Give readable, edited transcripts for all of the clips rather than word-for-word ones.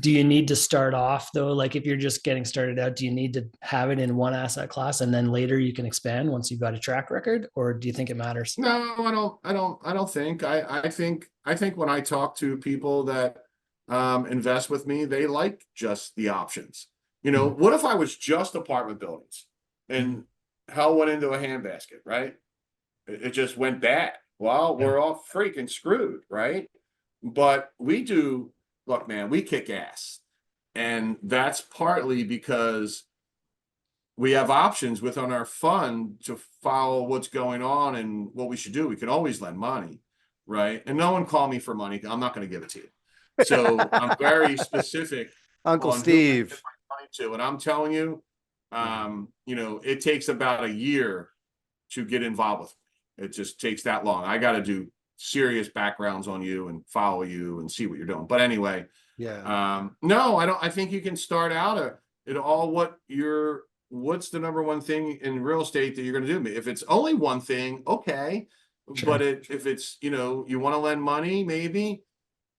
Do you need to start off though? Like if you're just getting started out, do you need to have it in one asset class and then later you can expand once you've got a track record, or do you think it matters? No, I don't think. I think when I talk to people that invest with me, they like just the options. Mhm. What if I was just apartment buildings Mhm. and hell went into a handbasket, right? It just went bad. Well, Yeah. we're all freaking screwed, right? But we do, look, man, we kick ass. And that's partly because we have options within our fund to follow what's going on and what we should do. We can always lend money, right? And no one call me for money. I'm not going to give it to you. So I'm very specific Uncle on who I give Steve. my money to. And I'm telling you, it takes about a year to get involved with me. It just takes that long. I got to do serious backgrounds on you and follow you and see what you're doing. But anyway, Yeah. no, I don't. I think you can start out at all what's the number one thing in real estate that you're going to do? If it's only one thing, okay. Sure. But if it's, you want to lend money, maybe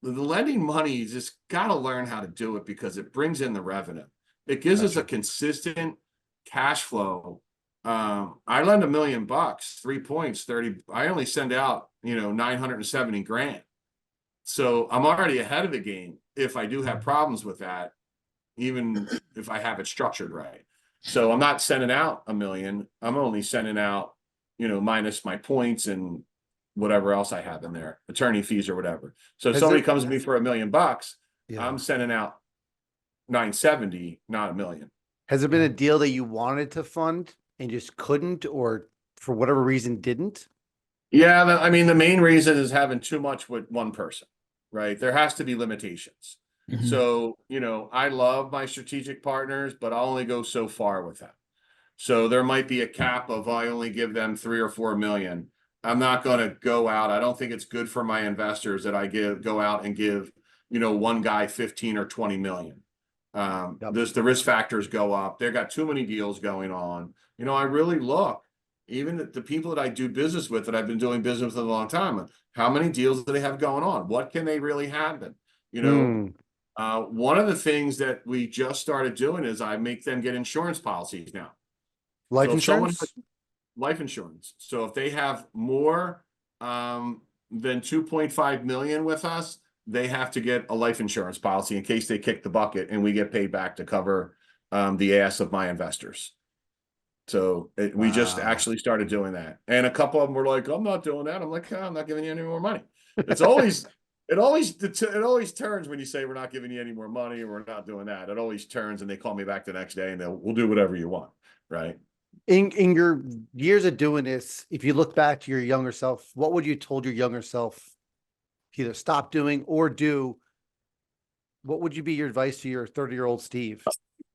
the lending money, you just got to learn how to do it because it brings in the revenue. It gives us a Gotcha. consistent cash flow. I lend $1 million, 3 points, 30. I only send out, 970 grand. So I'm already ahead of the game if I do have problems with that, even if I have it structured right. So I'm not sending out $1 million. I'm only sending out, minus my points and whatever else I have in there, attorney fees or whatever. So if Has somebody there, comes to me for $1 million, yeah. I'm sending out 970, not $1 million. Has there been Yeah. a deal that you wanted to fund and just couldn't, or for whatever reason didn't? Yeah, I mean, the main reason is having too much with one person, right? There has to be limitations. Mhm. So, I love my strategic partners, but I'll only go so far with them. So there might be a cap of I only give them 3 or 4 million. I'm not going to go out. I don't think it's good for my investors that I go out and give, one guy 15 or 20 million. Yep. The risk factors go up. They've got too many deals going on. I really look, even the people that I do business with that I've been doing business with a long time, how many deals do they have going on? What can they really happen? Hmm. One of the things that we just started doing is I make them get insurance policies now. Life So if someone has insurance? life insurance, so if they have more than 2.5 million with us, they have to get a life insurance policy in case they kick the bucket and we get paid back to cover the ass of my investors. So we just Wow. actually started doing that. And a couple of them were like, I'm not doing that. I'm like, oh, I'm not giving you any more money. It's always, it always turns when you say we're not giving you any more money or we're not doing that. It always turns and they call me back the next day and we'll do whatever you want. Right. In your years of doing this, if you look back to your younger self, what would you told your younger self either stop doing or do? What would you be your advice to your 30-year-old Steve?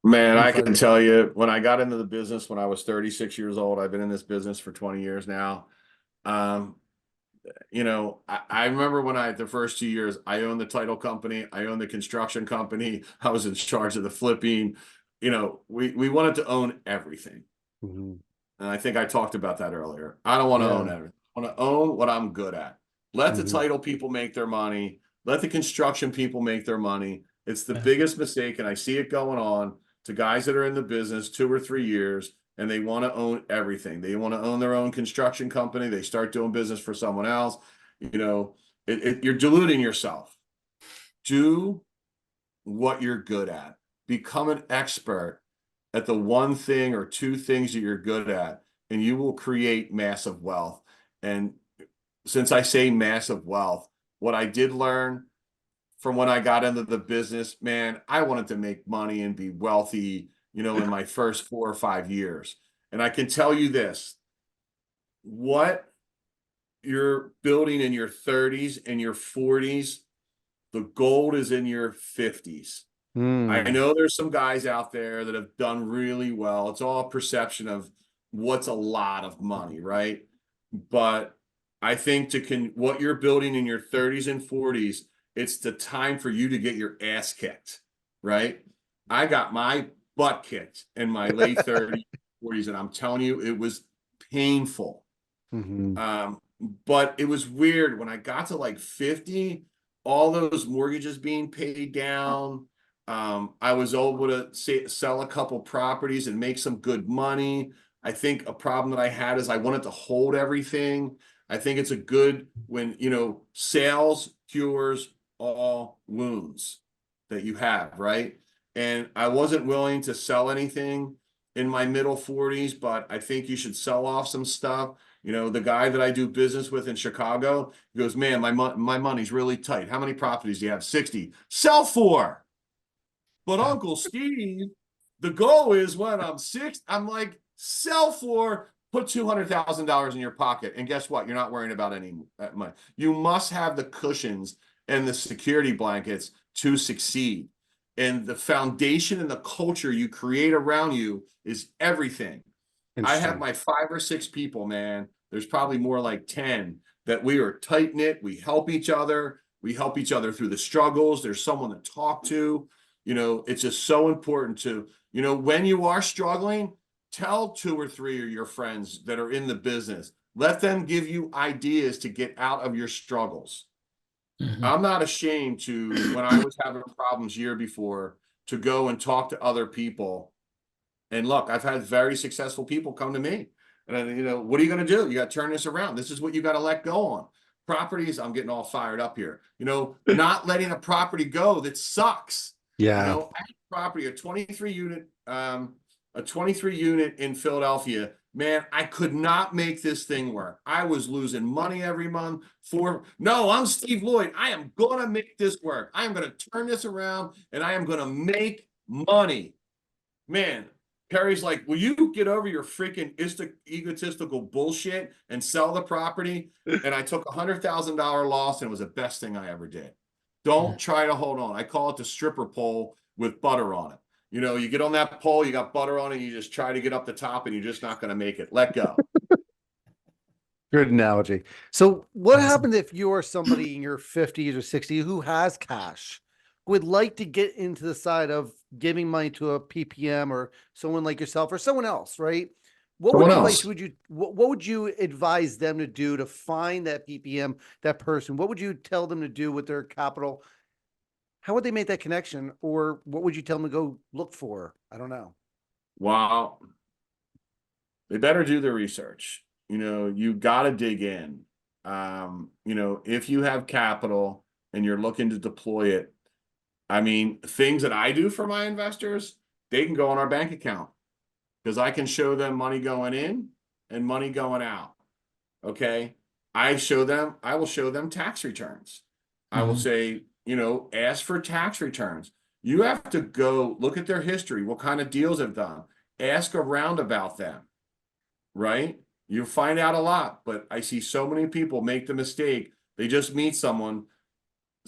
Man, I 25 can year tell you when I got into the business when I was 36 years old, I've been in this business for 20 years now. Um, I remember when the first 2 years, I owned the title company, I owned the construction company, I was in charge of the flipping. We wanted to own everything. Mhm. And I think I talked about that earlier. I don't want to own Yeah. everything. I want to own what I'm good at. Let the Mhm. title people make their money. Let the construction people make their money. It's the Yeah. biggest mistake, and I see it going on to guys that are in the business 2 or 3 years, and they want to own everything. They want to own their own construction company. They start doing business for someone else. You're diluting yourself. Do what you're good at. Become an expert at the one thing or two things that you're good at, and you will create massive wealth. And since I say massive wealth, what I did learn from when I got into the business, man, I wanted to make money and be wealthy, in my first 4 or 5 years. And I can tell you this, what you're building in your 30s and your 40s, the gold is in your 50s. I Mm. know there's some guys out there that have done really well. It's all perception of what's a lot of money, right? But I think what you're building in your 30s and 40s, it's the time for you to get your ass kicked, right? I got my butt kicked in my late 30s, 40s, and I'm telling you, it was painful. Mhm. Um, but it was weird when I got to like 50, all those mortgages being paid down, I was able to sell a couple properties and make some good money. I think a problem that I had is I wanted to hold everything. I think it's a good when, sales cures all wounds that you have, right? And I wasn't willing to sell anything in my middle 40s, but I think you should sell off some stuff. The guy that I do business with in Chicago, he goes, man, my money's really tight. How many properties do you have? 60. Sell 4. But Uncle Steve, the goal is when I'm 6, I'm like, sell 4, put $200,000 in your pocket. And guess what? You're not worrying about any money. You must have the cushions and the security blankets to succeed. And the foundation and the culture you create around you is everything. I have my 5 or 6 people, man. There's probably more like 10 that we are tight knit. We help each other. We help each other through the struggles. There's someone to talk to. It's just so important to, when you are struggling, tell 2 or 3 of your friends that are in the business. Let them give you ideas to get out of your struggles. I'm not ashamed to, when I was having problems year before, to go and talk to other people. And look, I've had very successful people come to me. And, what are you going to do? You got to turn this around. This is what you got to let go on. Properties, I'm getting all fired up here. Not letting a property go that sucks. Yeah. I had a property, a 23 unit in Philadelphia. Man, I could not make this thing work. I was losing money every month no, I'm Steve Lloyd. I am going to make this work. I am going to turn this around and I am going to make money. Man, Perry's like, will you get over your freaking egotistical bullshit and sell the property? And I took $100,000 loss and it was the best thing I ever did. Don't try to hold on. I call it the stripper pole with butter on it. You get on that pole, you got butter on it, you just try to get up the top and you're just not going to make it. Let go. Good analogy. So what happens if you're somebody in your 50s or 60s who has cash, would like to get into the side of giving money to a PPM or someone like yourself or someone else, right? What would you advise them to do to find that PPM, that person? What would you tell them to do with their capital? How would they make that connection? Or what would you tell them to go look for? I don't know. Wow. They better do their research. You got to dig in. If you have capital and you're looking to deploy it, things that I do for my investors, they can go on our bank account because I can show them money going in and money going out. Okay. I will show them tax returns. I will say, ask for tax returns. You have to go look at their history, what kind of deals they've done, ask around about them, right? You find out a lot, but I see so many people make the mistake. They just meet someone's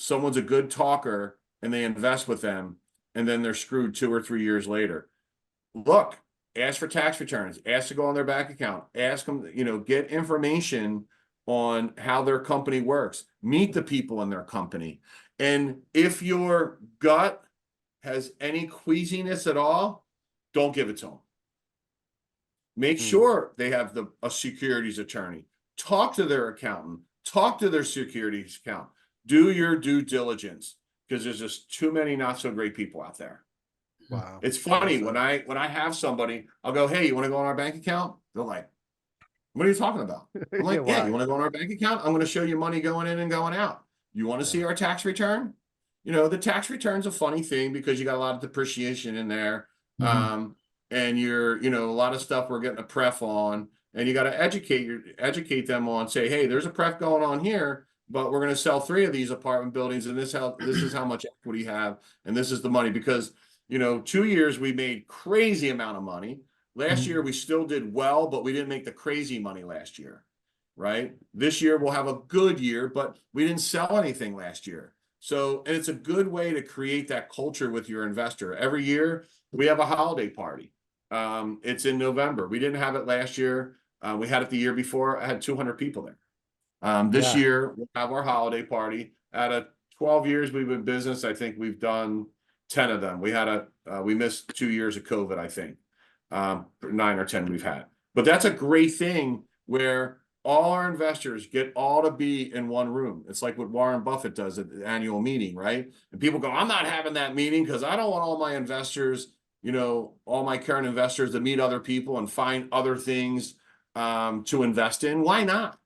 a good talker and they invest with them and then they're screwed 2 or 3 years later. Look, ask for tax returns, ask to go on their bank account, ask them, get information on how their company works, meet the people in their company. And if your gut has any queasiness at all, don't give it to them. Make sure they have a securities attorney. Talk to their accountant. Talk to their securities account. Do your due diligence because there's just too many not so great people out there. Wow. It's funny when I have somebody, I'll go, hey, you want to go on our bank account? They're like, what are you talking about? I'm like, yeah, you want to go on our bank account? I'm going to show you money going in and going out. You want to see our tax return? The tax return's a funny thing because you got a lot of depreciation in there. And you're, a lot of stuff we're getting a pref on, and you got to educate them on, say, hey, there's a pref going on here, but we're going to sell 3 of these apartment buildings, and this is how much equity you have, and this is the money. Because 2 years we made crazy amount of money. Last year we still did well, but we didn't make the crazy money last year, right? This year we'll have a good year, but we didn't sell anything last year. So, and it's a good way to create that culture with your investor. Every year we have a holiday party. It's in November. We didn't have it last year. We had it the year before. I had 200 people there. This year we'll have our holiday party. Out of 12 years we've been in business, I think we've done 10 of them. We missed 2 years of COVID, I think. 9 or 10 we've had. But that's a great thing where all our investors get all to be in one room. It's like what Warren Buffett does at the annual meeting, right? And people go, I'm not having that meeting because I don't want all my investors, all my current investors to meet other people and find other things to invest in. Why not?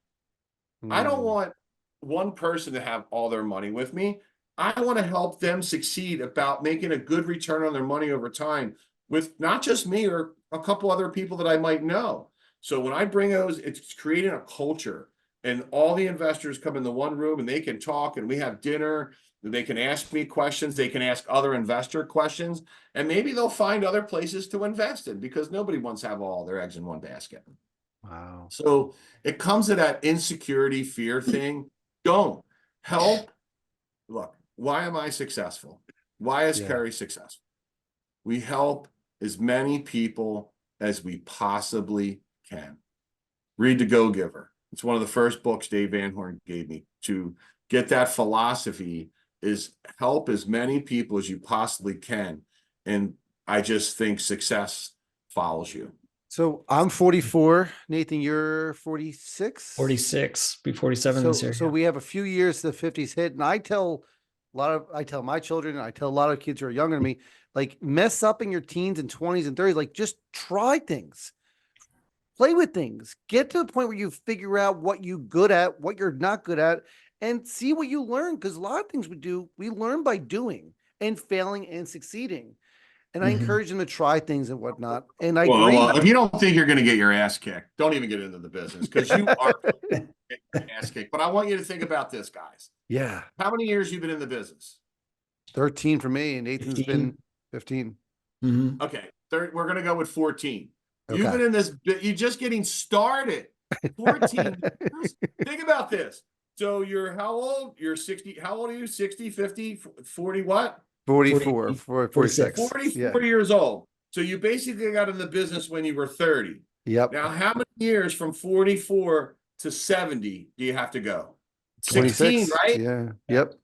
I don't want one person to have all their money with me. I want to help them succeed about making a good return on their money over time with not just me or a couple other people that I might know. So when I bring those, it's creating a culture, and all the investors come in the one room and they can talk, and we have dinner. They can ask me questions. They can ask other investor questions, and maybe they'll find other places to invest in because nobody wants to have all their eggs in one basket. Wow. So it comes to that insecurity, fear thing. Don't help. Look, why am I successful? Why is Kerry successful? We help as many people as we possibly can. Read The Go-Giver. It's one of the first books Dave Van Horn gave me to get that philosophy, is help as many people as you possibly can. And I just think success follows you. So I'm 44. Nathan, you're 46? 46, be 47 this year. So we have a few years to the 50s hit. And I tell my children, and I tell a lot of kids who are younger than me, like, mess up in your teens and 20s and 30s. Like, just try things, play with things, get to the point where you figure out what you're good at, what you're not good at, and see what you learn. Because a lot of things we learn by doing and failing and succeeding. And I encourage them to try things and whatnot. And I agree. Well, if you don't think you're going to get your ass kicked, don't even get into the business, because you are getting your ass kicked. But I want you to think about this, guys. Yeah. How many years you been in the business? 13 for me, and Nathan's 15. been 15. Mm-hmm. Okay, we're going to go with 14. Okay. You've been in this, you're just getting started. 14 years. Think about this. So you're how old? You're 60. How old are you? 60, 50, 40, what? 44, 46. 44 years old. So you basically got in the business when you were 30. Yep. Now, how many years from 44 to 70 do you have to go? 26, 16, right? Yeah. Yep.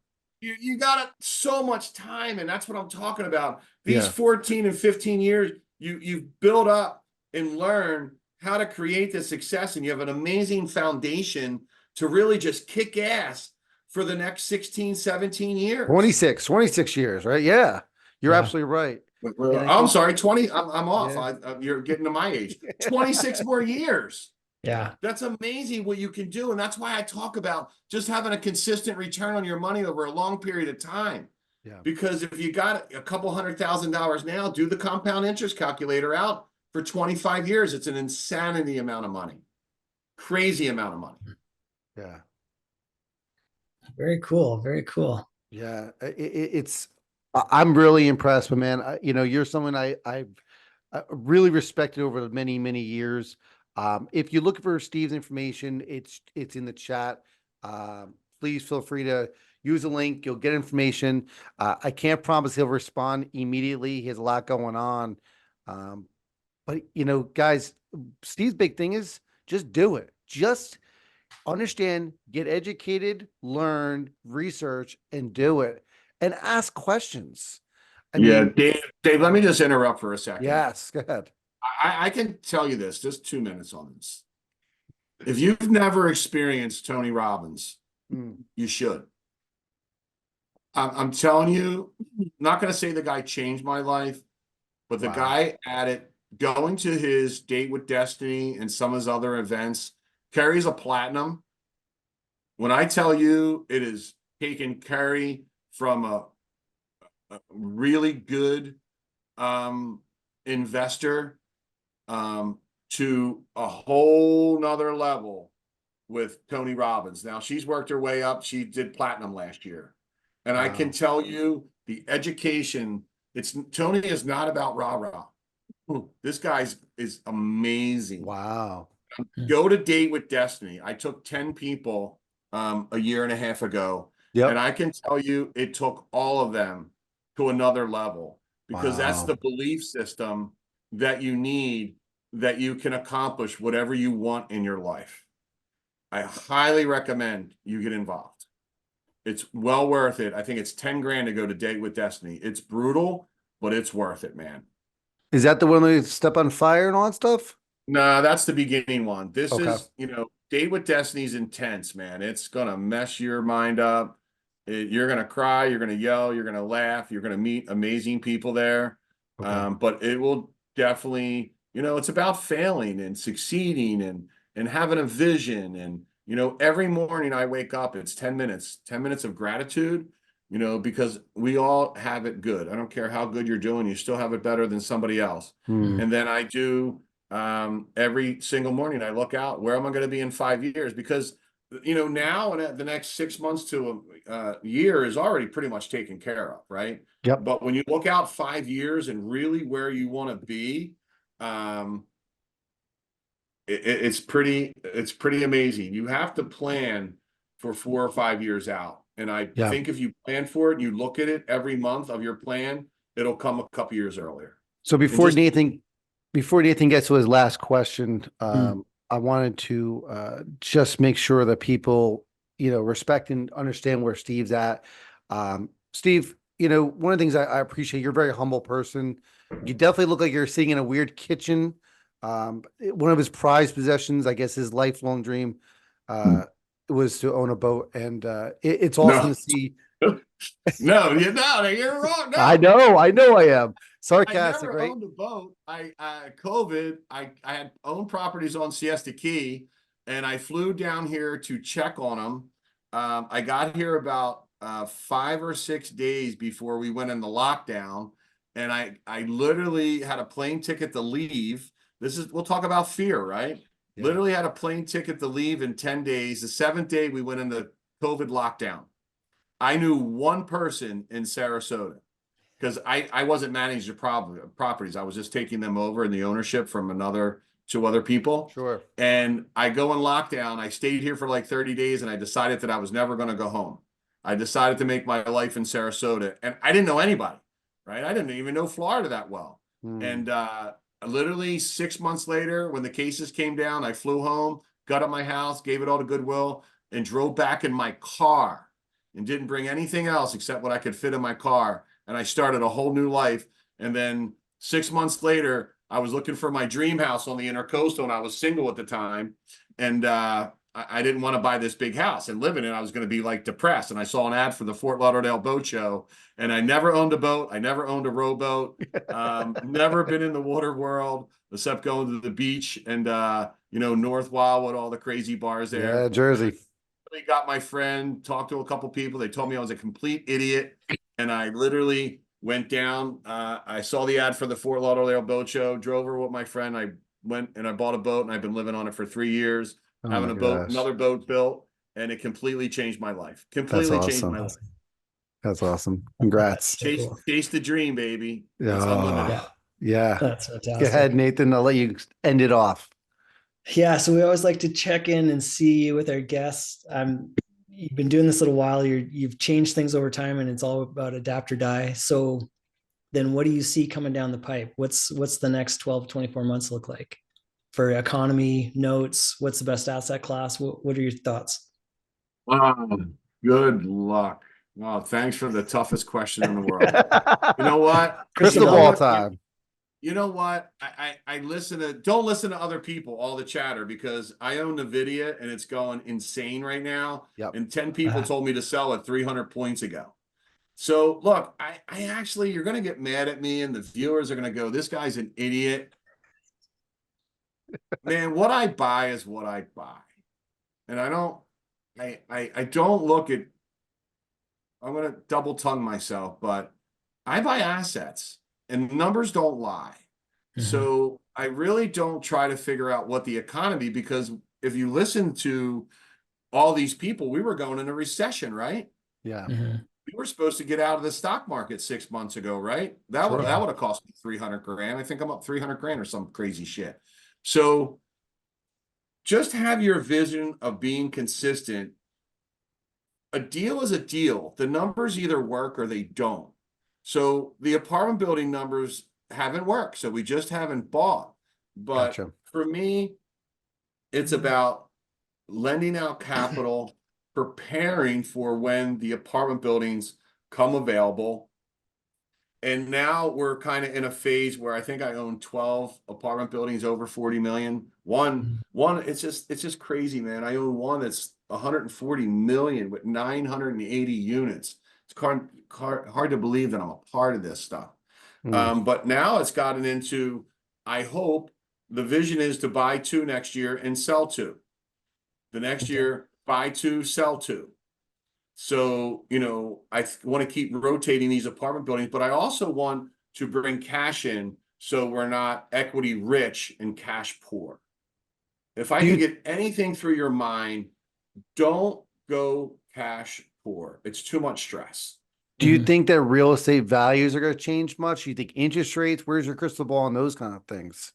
You got so much time, and that's what I'm talking about. These 14 and 15 years, you've built up and learned how to create the success, and you have an amazing foundation to really just kick ass for the next 16, 17 years. 26 years, right? Yeah. You're absolutely right. I'm sorry, 20. I'm off. You're getting to my age. 26 more years. Yeah. That's amazing what you can do. And that's why I talk about just having a consistent return on your money over a long period of time. Yeah. Because if you got a couple $100,000 now, do the compound interest calculator out for 25 years. It's an insanity amount of money. Crazy amount of money. Yeah. Very cool. Very cool. Yeah. I'm really impressed, but man, you're someone I really respected over many, many years. If you look for Steve's information, it's in the chat. Please feel free to use the link. You'll get information. I can't promise he'll respond immediately. He has a lot going on. But guys, Steve's big thing is just do it. Just understand, get educated, learn, research, and do it, and ask questions. I mean, Dave, let me just interrupt for a second. Yes, go ahead. I can tell you this, just 2 minutes on this. If you've never experienced Tony Robbins, you should. I'm telling you, not going to say the guy changed my life, but the guy at it, going to his Date with Destiny and some of his other events, carries a platinum. When I tell you, it is taken Kerry from a really good investor to a whole nother level with Tony Robbins. Now, she's worked her way up. She did platinum last year. And I can tell you the education, Tony is not about rah-rah. This guy is amazing. Wow. Go to Date with Destiny. I took 10 people a year and a half ago. And I can tell you it took all of them to another level, because that's the belief system that you need, that you can accomplish whatever you want in your life. I highly recommend you get involved. It's well worth it. I think it's 10 grand to go to Date with Destiny. It's brutal, but it's worth it, man. Is that the one where you step on fire and all that stuff? No, that's the beginning one. This is, Date with Destiny's intense, man. It's gonna mess your mind up. You're gonna cry, you're gonna yell, you're gonna laugh, you're gonna meet amazing people there. Okay. But it will definitely, it's about failing and succeeding and having a vision. And every morning I wake up, it's 10 minutes of gratitude, because we all have it good. I don't care how good you're doing, you still have it better than somebody else. And then I do every single morning, I look out, where am I going to be in 5 years? Because now and the next 6 months to a year is already pretty much taken care of, right? Yep. But when you look out 5 years and really where you want to be, it's pretty amazing. You have to plan for 4 or 5 years out. And I Yeah. think if you plan for it and you look at it every month of your plan, it'll come a couple years earlier. So before Nathan gets to his last question, I wanted to just make sure that people, respect and understand where Steve's at. Steve, one of the things I appreciate, you're a very humble person. You definitely look like you're sitting in a weird kitchen. One of his prized possessions, I guess his lifelong dream, was to own a boat. And it's awesome to see. No, you're wrong. No. I know I am. Sarcastic, I never right? owned a boat. COVID, I had owned properties on Siesta Key, and I flew down here to check on them. I got here about 5 or 6 days before we went into lockdown, and I literally had a plane ticket to leave. We'll talk about fear, right? Yeah. Literally had a plane ticket to leave in 10 days. The 7th day we went into COVID lockdown. I knew one person in Sarasota, because I wasn't managing the properties. I was just taking them over in the ownership from 2 other people. Sure. And I go in lockdown. I stayed here for like 30 days, and I decided that I was never going to go home. I decided to make my life in Sarasota, and I didn't know anybody, right? I didn't even know Florida that well. And literally 6 months later, when the cases came down, I flew home, got at my house, gave it all to Goodwill, and drove back in my car and didn't bring anything else except what I could fit in my car. And I started a whole new life. And then 6 months later, I was looking for my dream house on the Intercoastal, and I was single at the time. And I didn't want to buy this big house and live in it. I was going to be like depressed. And I saw an ad for the Fort Lauderdale Boat Show. And I never owned a boat. I never owned a rowboat. Never been in the water world except going to the beach and, North Wildwood, all the crazy bars there. Yeah, Jersey. I got my friend, talked to a couple people. They told me I was a complete idiot. And I literally went down. I saw the ad for the Fort Lauderdale Boat Show, drove over with my friend. I went and I bought a boat, and I've been living on it for 3 years, having another boat built, and it completely changed my life. Completely changed my life. That's awesome. Congrats. Chase the dream, baby. It's Oh, unlimited. yeah. That's fantastic. Go ahead, Nathan. I'll let you end it off. Yeah, so we always like to check in and see with our guests. You've been doing this a little while. You've changed things over time, and it's all about adapt or die. So then what do you see coming down the pipe? What's the next 12, 24 months look like for economy, notes? What's the best asset class? What are your thoughts? Good luck. Oh, thanks for the toughest question in the world. You know what? Crystal ball time. You know what? I don't listen to other people, all the chatter, because I own NVIDIA and it's going insane right now. Yep. And 10 people told me to sell at 300 points ago. So look, I actually, you're going to get mad at me and the viewers are going to go, this guy's an idiot. Man, what I buy is what I buy. And I don't look at, I'm going to double tongue myself, but I buy assets. And numbers don't lie. Mm-hmm. So I really don't try to figure out what the economy, because if you listen to all these people, we were going in a recession, right? Yeah. Mm-hmm. We were supposed to get out of the stock market 6 months ago, right? That would have cost me 300 grand. I think I'm up 300 grand or some crazy shit. So just have your vision of being consistent. A deal is a deal. The numbers either work or they don't. So the apartment building numbers haven't worked. So we just haven't bought. But for me, it's about lending out capital, preparing for when the apartment buildings come available. And now we're kind of in a phase where I think I own 12 apartment buildings over 40 million. One, it's just crazy, man. I own one that's 140 million with 980 units. It's hard to believe that I'm a part of this stuff. But now it's gotten into, I hope the vision is to buy 2 next year and sell 2. The next year, buy 2, sell 2. So, I want to keep rotating these apartment buildings, but I also want to bring cash in so we're not equity rich and cash poor. If I can get anything through your mind, don't go cash poor. It's too much stress. Do you think that real estate values are going to change much? Do you think interest rates? Where's your crystal ball on those kind of things?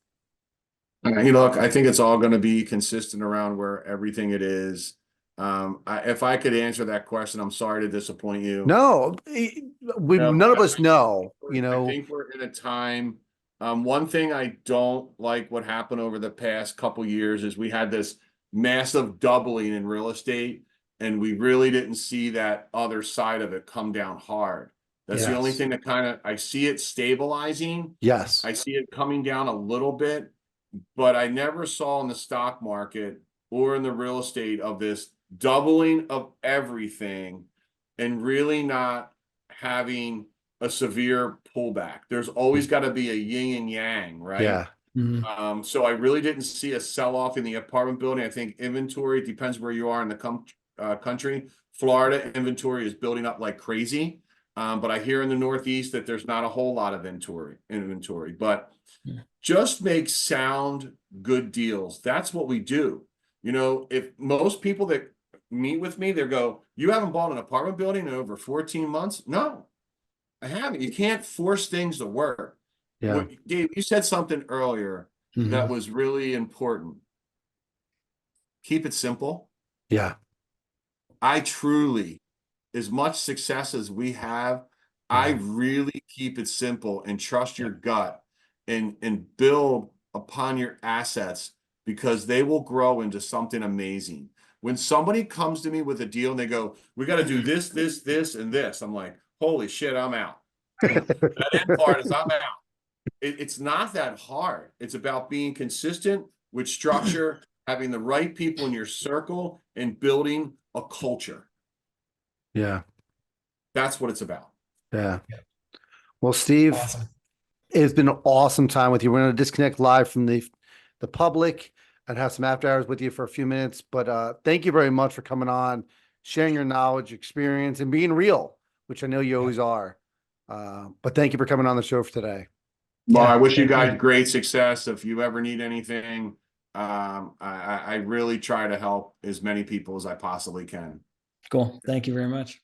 Look, I think it's all going to be consistent around where everything it is. If I could answer that question, I'm sorry to disappoint you. No, none of us know, I think we're in a time. One thing I don't like what happened over the past couple years is we had this massive doubling in real estate, and we really didn't see that other side of it come down hard. That's the only thing that I see it stabilizing. Yes. I see it coming down a little bit, but I never saw in the stock market or in the real estate of this doubling of everything and really not having a severe pullback. There's always got to be a yin and yang, right? Yeah. So I really didn't see a sell-off in the apartment building. I think inventory, it depends where you are in the country. Florida inventory is building up like crazy. But I hear in the Northeast that there's not a whole lot of inventory, but just make sound, good deals. That's what we do. If most people that meet with me, they go, "You haven't bought an apartment building in over 14 months?" No, I haven't. You can't force things to work. Yeah. Dave, you said something earlier that was really important. Keep it simple. Yeah. I truly, as much success as we have, I really keep it simple and trust your gut and build upon your assets because they will grow into something amazing. When somebody comes to me with a deal and they go, "We got to do this, this, this, and this," I'm like, "Holy shit, I'm out." That end part is I'm out. It's not that hard. It's about being consistent with structure, having the right people in your circle, and building a culture. Yeah. That's what it's about. Yeah. Well, Steve, Awesome. it's been an awesome time with you. We're going to disconnect live from the public and have some after hours with you for a few minutes. But thank you very much for coming on, sharing your knowledge, experience, and being real, which I know you always are. But thank you for coming on the show for today. Well, I wish you guys great success. If you ever need anything, I really try to help as many people as I possibly can. Cool. Thank you very much.